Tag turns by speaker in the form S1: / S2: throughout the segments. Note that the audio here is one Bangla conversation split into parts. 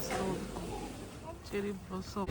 S1: fruit, cherry blossom.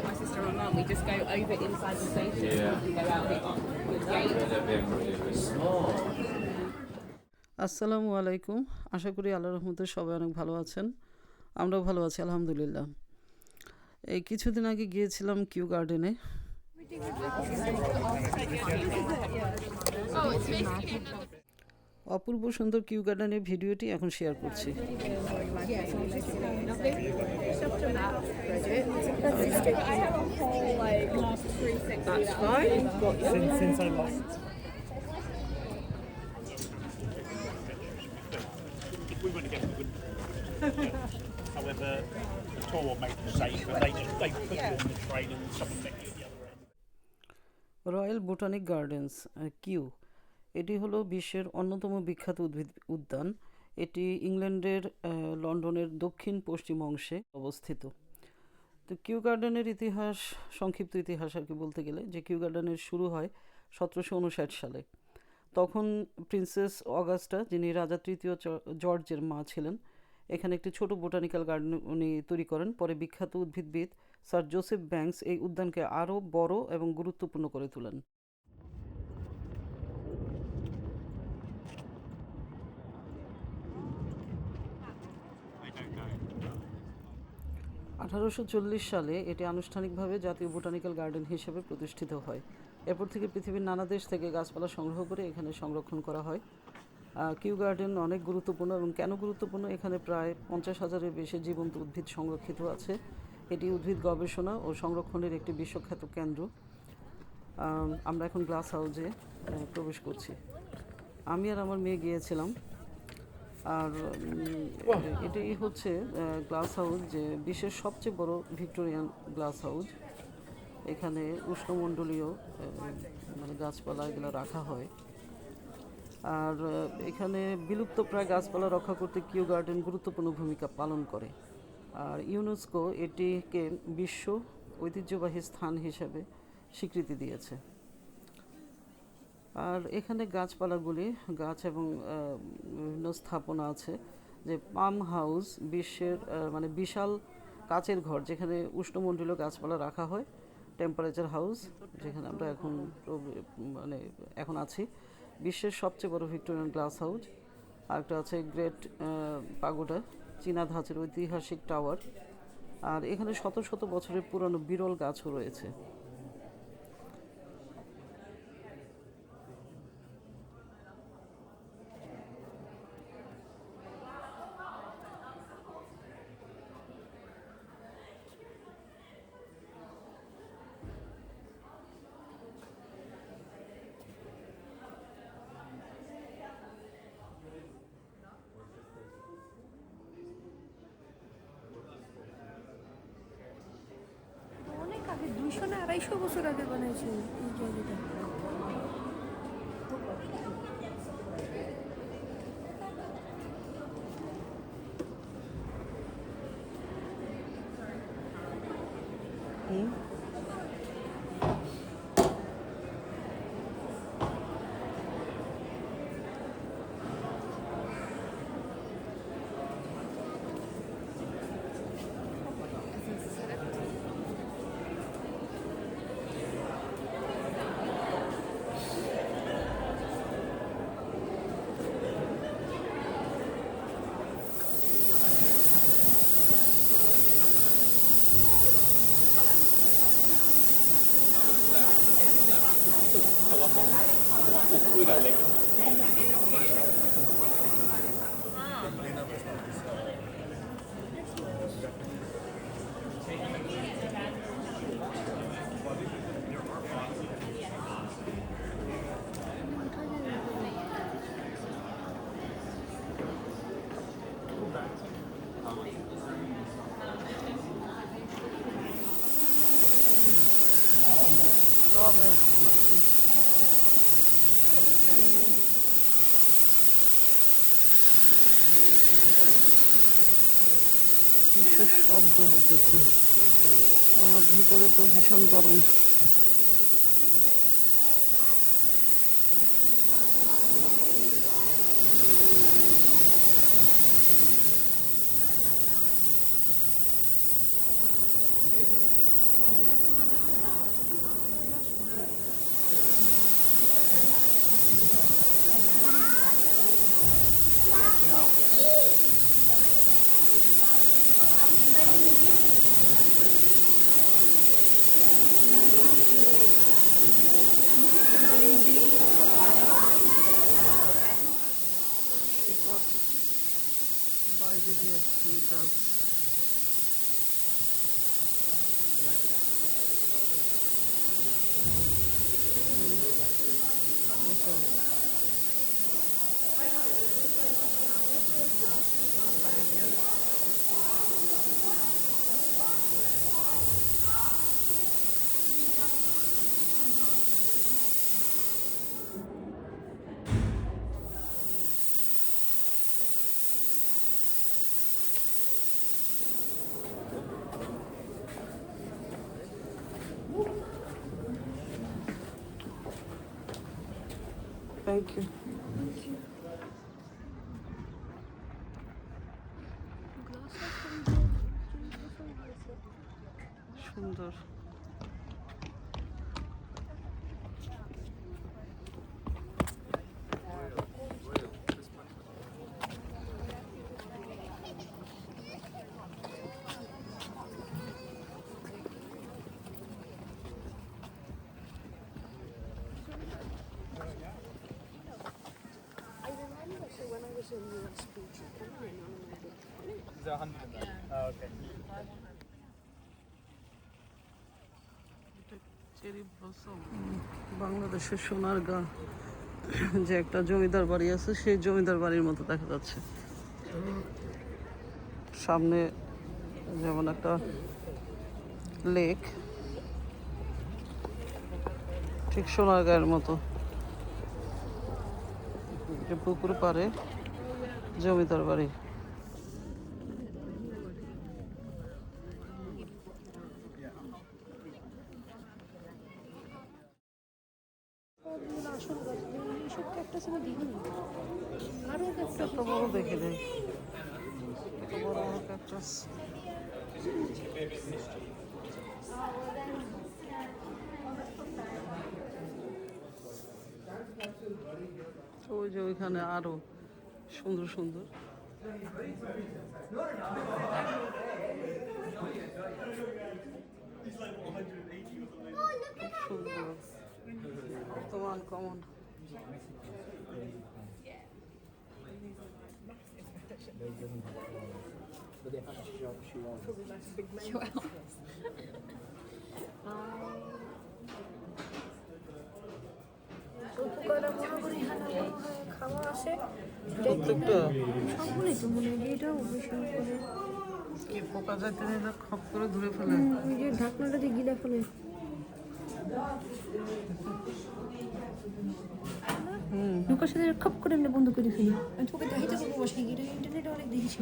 S2: My sister and mum, we just go over inside the station and go out the gate.
S1: আসসালামু আলাইকুম। আশা করি আল্লাহর রহমতে সবাই অনেক ভালো আছেন। আমরাও ভালো আছি আলহামদুলিল্লাহ। এই কিছুদিন আগে গিয়েছিলাম কিউ গার্ডেনে। অপূর্ব সুন্দর কিউ গার্ডেনের ভিডিওটি এখন শেয়ার করছি।
S3: If we went again, we wouldn't. However, the tour made them safe, but they put you on the train and someone met you at the other end.
S1: Royal Botanic Gardens Kew, এটি হলো বিশ্বের অন্যতম বিখ্যাত উদ্যান। এটি ইংল্যান্ডের লন্ডনের দক্ষিণ পশ্চিম অংশে অবস্থিত। তো কিউ গার্ডেনের ইতিহাস, সংক্ষিপ্ত ইতিহাস আর কি বলতে গেলে, যে কিউ গার্ডেনের শুরু হয় 1759 সালে। তখন প্রিন্সেস অগাস্টা, যিনি রাজা তৃতীয় জর্জের মা ছিলেন, এখানে একটি ছোট বোটানিক্যাল গার্ডেন উনি তৈরি করেন। পরে বিখ্যাত উদ্ভিদবিদ স্যার জোসেফ ব্যাংকস এই উদ্যানকে আরও বড় এবং গুরুত্বপূর্ণ করে তোলেন। 1840 সালে এটি আনুষ্ঠানিকভাবে জাতীয় বোটানিক্যাল গার্ডেন হিসেবে প্রতিষ্ঠিত হয়। এরপর থেকে পৃথিবীর নানা দেশ থেকে গাছপালা সংগ্রহ করে এখানে সংরক্ষণ করা হয়। কিউ গার্ডেন অনেক গুরুত্বপূর্ণ, এবং কেন গুরুত্বপূর্ণ, এখানে প্রায় 50,000-এর বেশি জীবন্ত উদ্ভিদ সংরক্ষিত আছে। এটি উদ্ভিদ গবেষণা ও সংরক্ষণের একটি বিশ্বখ্যাত কেন্দ্র। আমরা এখন গ্লাস হাউসে প্রবেশ করছি। আমি আর আমার মেয়ে গিয়েছিলাম। আর এটাই হচ্ছে গ্লাস হাউস, যে বিশ্বের সবচেয়ে বড় ভিক্টোরিয়ান গ্লাস হাউস। এখানে উষ্ণমণ্ডলীয় মানে গাছপালা এগুলো রাখা হয়। আর এখানে বিলুপ্ত প্রায় গাছপালা রক্ষা করতে কিউ গার্ডেন গুরুত্বপূর্ণ ভূমিকা পালন করে। আর ইউনেস্কো এটিকে বিশ্ব ঐতিহ্যবাহী স্থান হিসেবে স্বীকৃতি দিয়েছে। আর এখানে গাছপালাগুলি, গাছ এবং বিভিন্ন স্থাপনা আছে, যে পাম হাউস, বিশ্বের মানে বিশাল কাচের ঘর যেখানে উষ্ণমণ্ডলীয় গাছপালা রাখা হয়। টেম্পারেচার হাউস, যেখানে আমরা এখন আছি। বিশ্বের সবচেয়ে বড় ভিক্টোরিয়ান গ্লাস হাউস। আরেকটা আছে গ্রেট পাগোডা, চীনা ধাঁচের ঐতিহাসিক টাওয়ার। আর এখানে শত শত বছরের পুরনো বিরল গাছও রয়েছে।
S4: অনেক আগে, 200 না 250 বছর আগে বানাইছে এই জায়গাটা।
S1: Stop it. কিসের শব্দ হতেছে, আর ভিতরে তো ভীষণ গরম। বাইরে দিয়ে গাছ, থ্যাংক ইউ। সুন্দর। বাংলাদেশের সোনারগাঁ যে একটা জমিদার বাড়ি আছে, সেই জমিদার বাড়ির মতো দেখা যাচ্ছে। সামনে যেমন একটা লেক, ঠিক সোনারগাঁয়ের মতো, যে পুকুর পাড়ে জমিদার বাড়ি। এত বড় দেখে দেয়, এত বড় বড় ক্যাকটাস। ওই যে ওইখানে আরো সুন্দর সুন্দর সুন্দর বর্তমান কমন।
S4: খাওয়া আসে
S1: প্রত্যেকটা
S4: সবগুলোই তো মনে হয় এটাও বেশি করে
S1: কি পোকা যাইতে নিলে খপ করে ধরে ফেলে।
S4: ওই যে ঢাকনাটা দিয়ে গিলা ফেলে। নৌকার সাথে খপ করে এমনি বন্ধ করে ফেলি। আমি তোকে দেখাইতে পারবো বাসায় গিয়ে, ইন্টারনেটে অনেক দেখেছি।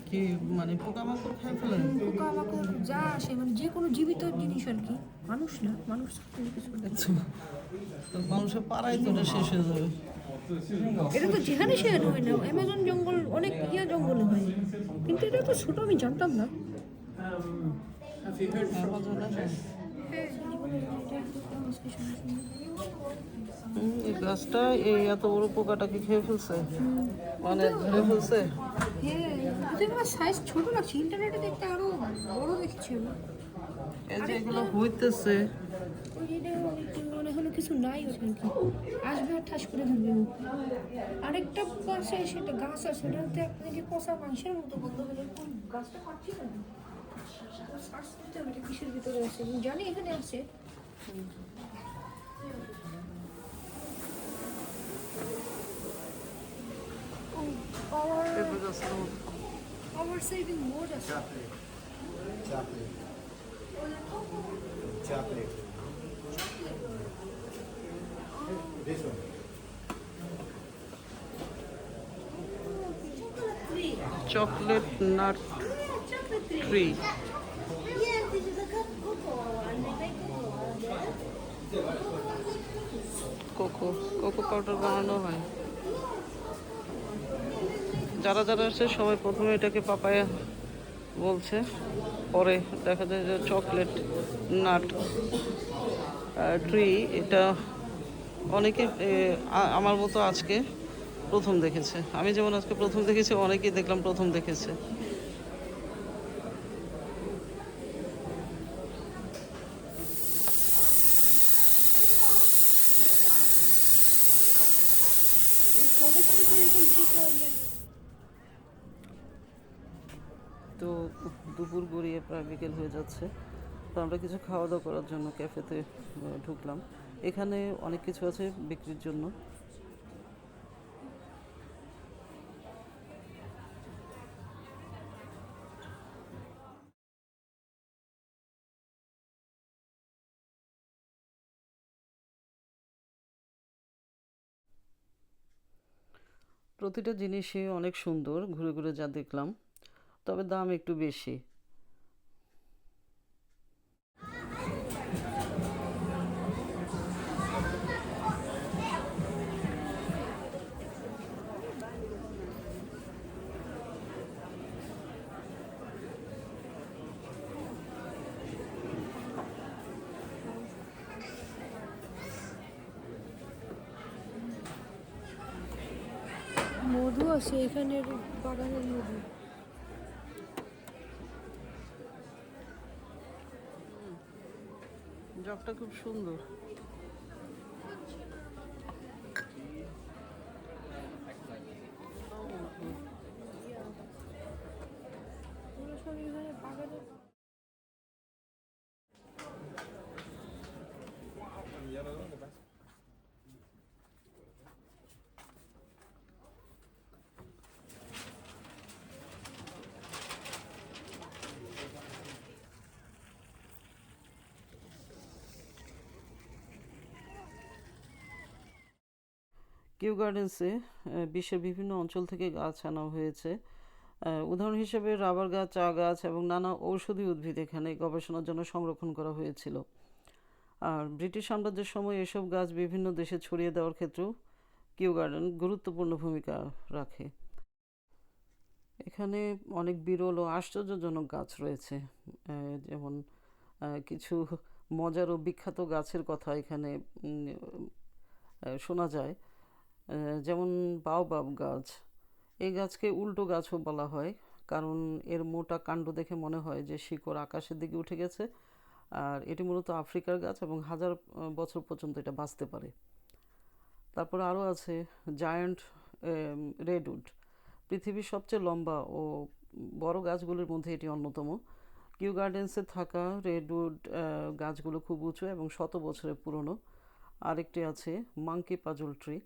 S1: কি মানে পোকামাকড় খাই ফেলে?
S4: পোকামাকড় যা আসে, মানে যে কোনো জীবিত জিনিস আর কি, মানুষ না, মানুষ কিছু না।
S1: আচ্ছা, তো মানুষের পাড়াই তো এটা শেষ হয়ে যাবে।
S4: এটা তো যেখানে সে হয় না, অ্যামাজন জঙ্গল অনেক জঙ্গলে হয়, কিন্তু এটা তো ছোট, আমি জানতাম না।
S1: এই গাছটা এই এত বড় পোকাটাকে খেয়ে ফেলছে, মানে ধরে ফেলছে।
S4: হ্যাঁ, সাইজ ছোট লাগছে, ইন্টারনেটে দেখতে আরো বড় দেখছি।
S1: এই যে এগুলো হইতেছে,
S4: মনে হলো কিছু নাই ওখানে, কি আসবে আর ঠাস করে ধরবে। আরেকটা গাছে সেটা গাছ আছে, ওটাতে আপনাকে পচা মাংসের মতো বন্ধ হলে কোন গাছটা পাচ্ছি না, সার্চ করতে হবে এটা কিসের ভিতরে আছে। আমি জানি এখানে আছে।
S1: পেঁপে গাছের মতো।
S4: Our saving more আছে।
S5: Chocolate. This one.
S1: Chocolate nut tree.
S4: Yeah, this is a cocoa one. They make cocoa there.
S1: Cocoa powder বানানো হয়। যারা যারা আসছে সবাই প্রথমে এটাকে পাপায়া বলছে, পরে দেখা যায় যে চকলেট নাট ট্রি। এটা অনেকে আমার মতো আজকে প্রথম দেখেছে। আমি যেমন আজকে প্রথম দেখেছি, অনেকেই দেখলাম প্রথম দেখেছে। তো দুপুর গড়িয়ে প্রায় বিকেল হয়ে যাচ্ছে, তো আমরা কিছু খাওয়া দাওয়া করার জন্য ক্যাফেতে ঢুকলাম। এখানে অনেক কিছু আছে বিক্রির জন্য। প্রতিটা জিনিসই অনেক সুন্দর, ঘুরে ঘুরে যা দেখলাম, তবে দাম একটু বেশি।
S4: মধু আছে এখানের বাগানের মধু।
S1: জগটা খুব সুন্দর।
S4: পুরো সব এখানে বাগানের।
S1: কিউ গার্ডেন্সে বিশ্বের বিভিন্ন অঞ্চল থেকে গাছ আনা হয়েছে। উদাহরণ হিসেবে রাবার গাছ, চা গাছ এবং নানা ঔষধি উদ্ভিদ এখানে গবেষণার জন্য সংরক্ষণ করা হয়েছিল। আর ব্রিটিশ সাম্রাজ্যের সময় এসব গাছ বিভিন্ন দেশে ছড়িয়ে দেওয়ার ক্ষেত্রেও কিউ গার্ডেন গুরুত্বপূর্ণ ভূমিকা রাখে। এখানে অনেক বিরল ও আশ্চর্যজনক গাছ রয়েছে, যেমন কিছু মজার ও বিখ্যাত গাছের কথা এখানে শোনা যায়। যেমন বাওবাব গাছ। এই গাছকে উল্টো গাছও বলা হয়, কারণ এর মোটা কাণ্ড দেখে মনে হয় যে শিকড় আকাশের দিকে উঠে গেছে। আর এটি মূলত আফ্রিকার গাছ এবং হাজার বছর পর্যন্ত এটা বাঁচতে পারে। তারপর আরও আছে জায়ান্ট রেডউড। পৃথিবীর সবচেয়ে লম্বা ও বড় গাছগুলির মধ্যে এটি অন্যতম। কিউ গার্ডেন্সে থাকা রেডউড গাছগুলো খুব উঁচু এবং শত বছরের পুরনো। আরেকটি আছে মাঙ্কি পাজল ট্রি।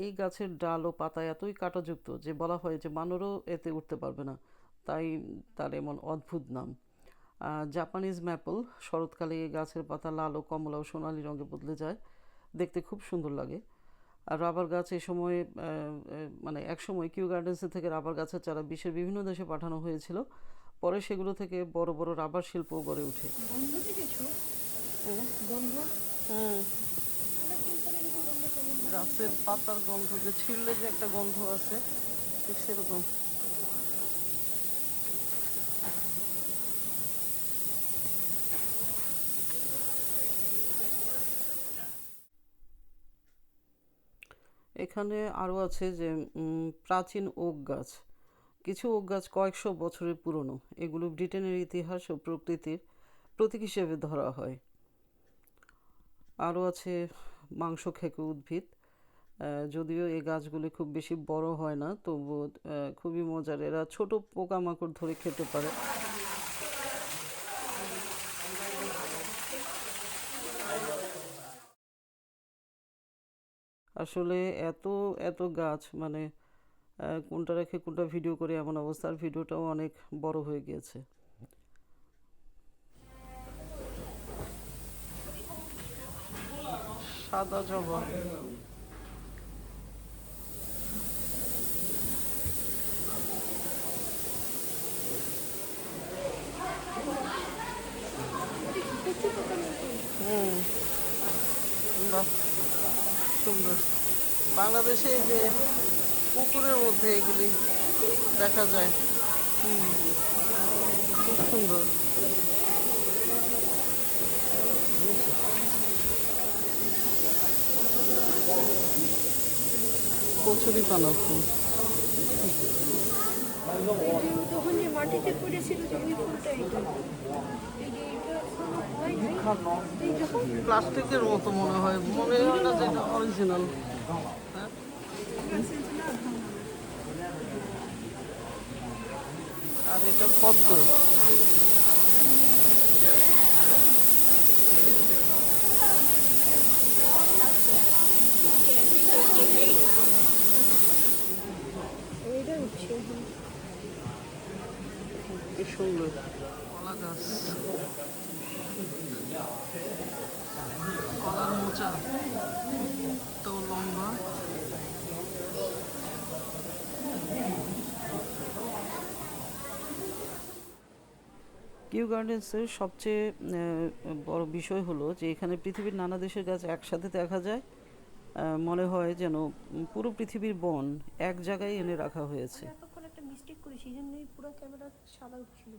S1: এই গাছের ডাল ও পাতা এতই কাঁটাযুক্ত যে বলা হয় যে বানরও এতে উঠতে পারবে না, তাই তার এমন অদ্ভুত নাম। Japanese maple. শরৎকালে এই গাছের পাতা লাল ও কমলা ও সোনালি রঙে বদলে যায়, দেখতে খুব সুন্দর লাগে। আর রাবার গাছ এই সময় মানে একসময় কিউ গার্ডেন্সে থেকে রাবার গাছের চারা বিশ্বের বিভিন্ন দেশে পাঠানো হয়েছিল। পরে সেগুলো থেকে বড় বড় রাবার শিল্প গড়ে ওঠে।
S4: গন্ধ দেখেছো? গন্ধ।
S1: গাছের পাতার গন্ধ, যে ছিঁড়লে যে একটা গন্ধ আছে, ঠিক সেরকম। এখানে আরও আছে যে প্রাচীন ওক গাছ। কিছু ওক গাছ কয়েকশো বছরের পুরনো। এগুলো ব্রিটেনের ইতিহাস ও প্রকৃতির প্রতীক হিসেবে ধরা হয়। আরও আছে মাংস খেকো উদ্ভিদ। যদিও এই গাছগুলি খুব বেশি বড় হয় না, তবুও খুবই মজার। এরা ছোট পোকামাকড় ধরে খেতে পারে। আসলে এত এত গাছ, মানে কোনটা রেখে কোনটা ভিডিও করে এমন অবস্থা। আর ভিডিওটাও অনেক বড় হয়ে গিয়েছে। সাদা জবা। বাংলাদেশে এই যে পুকুরের মধ্যে এগুলি দেখা যায়। খুব সুন্দর। কচুরি পানা ফুল।
S4: তখন যে মাটিতে পড়েছিল যে ওই ফুলটা এটা এই যে এটা এখনো হয় নাই এই যখন
S1: প্লাস্টিকের মতো মনে হয় না যে এটা অরিজিনাল। আর এটা পদ্ম।
S4: এটা উঠছে
S1: কি সুন্দর কলা গাছ, কলার মোচা তো লম্বা। কিউ গার্ডেন্সের সবচেয়ে বড় বিষয় হলো যে এখানে পৃথিবীর নানা দেশের গাছ একসাথে দেখা যায়। মনে হয় যেন পুরো পৃথিবীর বন এক জায়গায় এনে রাখা হয়েছে।
S4: এতক্ষণ একটা মিস্টেক করেছি এই জন্যই পুরো ক্যামেরা সাদা উঠছিল।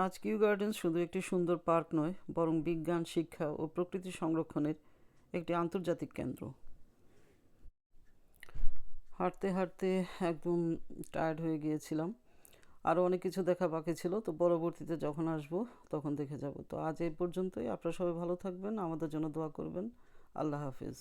S1: আজ কিউ গার্ডেন্স শুধু একটি সুন্দর পার্ক নয়, বরং বিজ্ঞান, শিক্ষা ও প্রকৃতি সংরক্ষণের একটি আন্তর্জাতিক কেন্দ্র। হাঁটতে হাঁটতে একদম টায়ার্ড হয়ে গিয়েছিলাম। আরও অনেক কিছু দেখা বাকি ছিল, তো পরবর্তীতে যখন আসবো তখন দেখে যাব। তো আজ এই পর্যন্তই। আপনারা সবাই ভালো থাকবেন, আমাদের জন্য দোয়া করবেন। আল্লাহ হাফিজ।